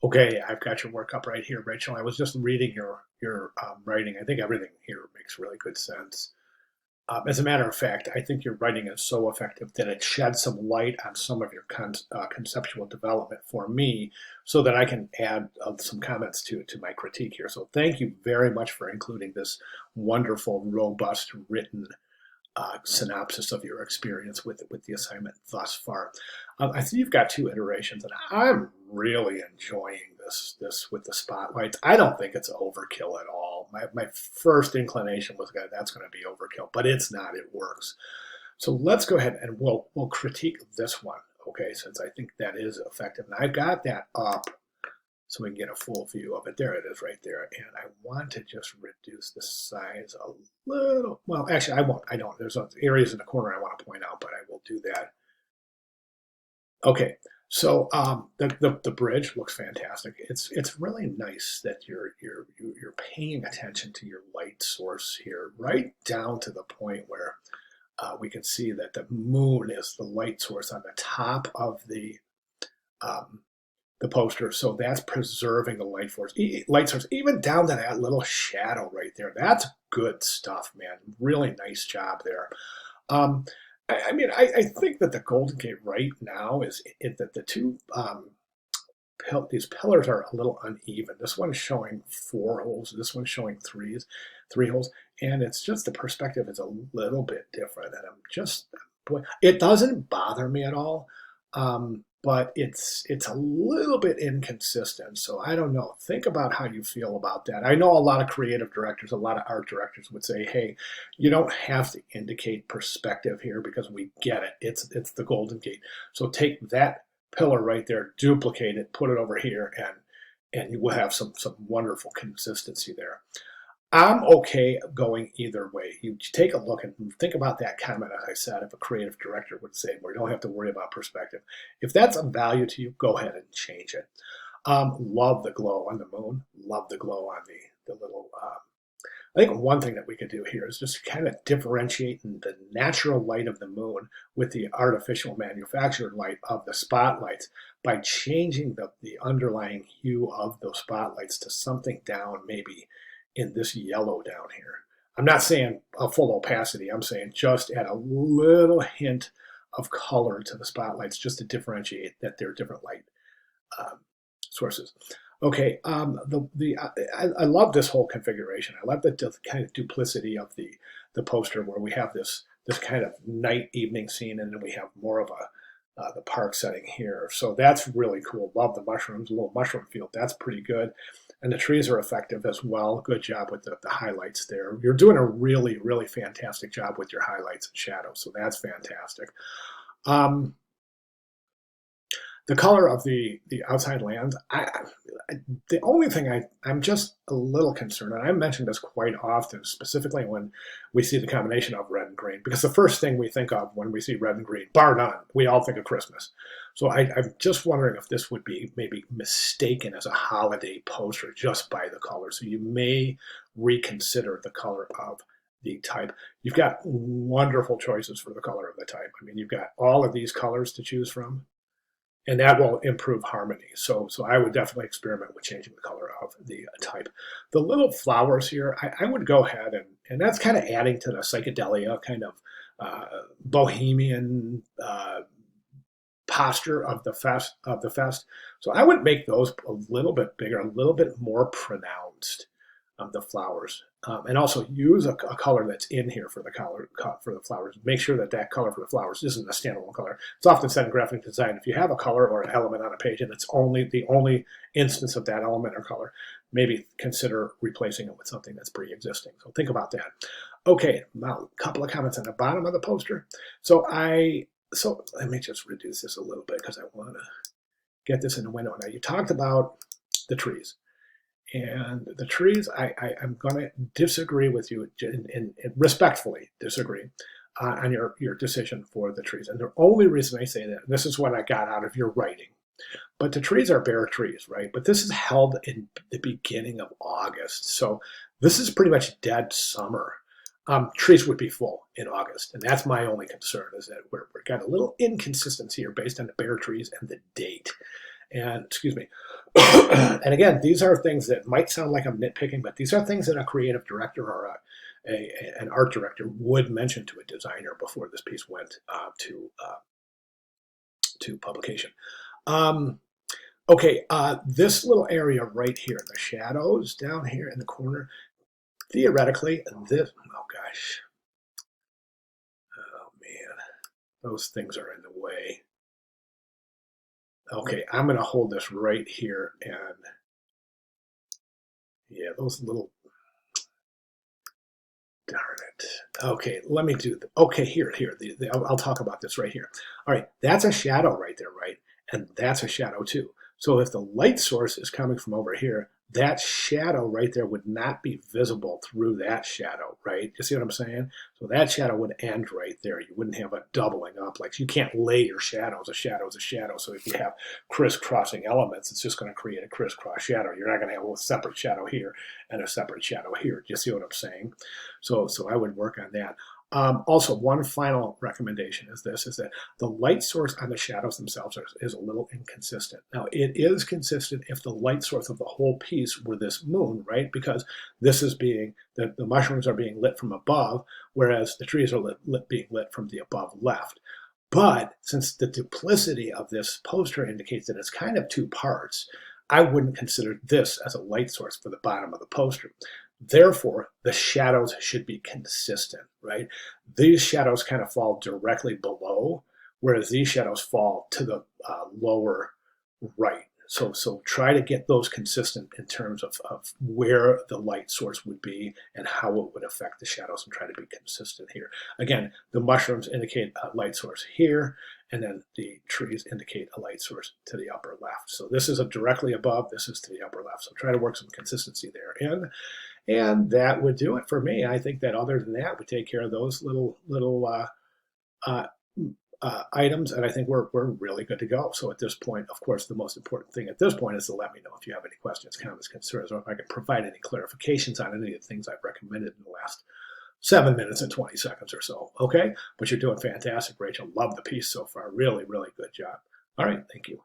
Okay, I've got your work up right here, Rachel. I was just reading your writing. I think everything here makes really good sense. As a matter of fact, I think your writing is so effective that it sheds some light on some of your conceptual development for me, so that I can add some comments to my critique here. So thank you very much for including this wonderful, robust, written synopsis of your experience with the assignment thus far. I think you've got two iterations, and I'm really enjoying this with the spotlights. I don't think it's overkill at all. My first inclination was that that's going to be overkill, but it's not. It works. So let's go ahead and we'll critique this one, okay? Since I think that is effective, and I've got that up so we can get a full view of it. There it is right there. And I want to just reduce the size a little. Well, actually, I won't. I don't. There's areas in the corner I want to point out, but I will do that. Okay. So the bridge looks fantastic. It's really nice that you're paying attention to your light source here, right down to the point where we can see that the moon is the light source on the top of um, the poster. So that's preserving the light source, even down to that little shadow right there. That's good stuff, man. Really nice job there. Um, I think that the Golden Gate right now is that the two these pillars are a little uneven. This one's showing four holes. This one's showing three holes, and it's just the perspective is a little bit different. And I'm just, boy, it doesn't bother me at all, but it's a little bit inconsistent. So I don't know. Think about how you feel about that. I know a lot of creative directors, a lot of art directors would say, "Hey, you don't have to indicate perspective here because we get it. It's the Golden Gate. So take that pillar right there, duplicate it, put it over here, and you will have some wonderful consistency there." I'm okay going either way. You take a look and think about that comment, as I said, if a creative director would say, we don't have to worry about perspective. If that's of value to you, go ahead and change it. Love the glow on the moon. Love the glow on the little I think one thing that we could do here is just kind of differentiate the natural light of the moon with the artificial manufactured light of the spotlights by changing the underlying hue of those spotlights to something down maybe in this yellow down here. I'm not saying a full opacity. I'm saying just add a little hint of color to the spotlights just to differentiate that they're different light um, sources. Okay, I love this whole configuration. I love the kind of duplicity of the poster where we have this kind of night evening scene, and then we have more of a the park setting here. So that's really cool. Love the mushrooms, a little mushroom field. That's pretty good. And the trees are effective as well. Good job with the highlights there. You're doing a really, really fantastic job with your highlights and shadows. So that's fantastic. Um, the color of the outside land, the only thing I'm just a little concerned, and I mentioned this quite often, specifically when we see the combination of red and green, because the first thing we think of when we see red and green, bar none, we all think of Christmas. So I'm just wondering if this would be maybe mistaken as a holiday poster just by the color. So you may reconsider the color of the type. You've got wonderful choices for the color of the type. I mean, you've got all of these colors to choose from, and that will improve harmony. So I would definitely experiment with changing the color of the type. The little flowers here, I would go ahead and that's kind of adding to the psychedelia kind of bohemian posture of the fest. So I would make those a little bit bigger, a little bit more pronounced of the flowers, and also use a color that's in here for the color for the flowers. Make sure that that color for the flowers isn't a standalone color. It's often said in graphic design, if you have a color or an element on a page and it's only the only instance of that element or color, maybe consider replacing it with something that's pre-existing. So think about that. Okay, now a couple of comments on the bottom of the poster. So let me just reduce this a little bit because I want to get this in the window. Now you talked about the trees. And the trees, I'm going to disagree with you and respectfully disagree on your decision for the trees. And the only reason I say that, and this is what I got out of your writing, but the trees are bare trees, right? But this is held in the beginning of August. So this is pretty much dead summer. Trees would be full in August. And that's my only concern, is that we've got a little inconsistency here based on the bare trees and the date. And excuse me. And again, these are things that might sound like I'm nitpicking, but these are things that a creative director or an art director would mention to a designer before this piece went to publication. Okay, this little area right here, the shadows down here in the corner, theoretically, this, oh gosh, oh man, those things are in the way. Okay, I'm going to hold this right here, and yeah, those little, darn it. Okay, let me do, okay, here, I'll talk about this right here. All right, that's a shadow right there, right? And that's a shadow too. So if the light source is coming from over here, that shadow right there would not be visible through that shadow, right? You see what I'm saying? So that shadow would end right there. You wouldn't have a doubling up. Like, you can't lay your shadows. A shadow is a shadow. So if you have crisscrossing elements, it's just going to create a crisscross shadow. You're not going to have a separate shadow here and a separate shadow here. Do you see what I'm saying? So I would work on that. Also, one final recommendation is this, is that the light source on the shadows themselves is a little inconsistent. Now, it is consistent if the light source of the whole piece were this moon, right? Because this is being, the mushrooms are being lit from above, whereas the trees are being lit from the above left. But since the duplicity of this poster indicates that it's kind of two parts, I wouldn't consider this as a light source for the bottom of the poster. Therefore, the shadows should be consistent, right? These shadows kind of fall directly below, whereas these shadows fall to the lower right. So try to get those consistent in terms of where the light source would be and how it would affect the shadows, and try to be consistent here. Again, the mushrooms indicate a light source here, and then the trees indicate a light source to the upper left. So this is directly above, this is to the upper left. So try to work some consistency there in. And that would do it for me. I think that other than that, we take care of those little items, and I think we're really good to go. So at this point, of course, the most important thing at this point is to let me know if you have any questions, comments, concerns, or if I can provide any clarifications on any of the things I've recommended in the last 7 minutes and 20 seconds or so. Okay? But you're doing fantastic, Rachel. Love the piece so far. Really, really good job. All right. Thank you.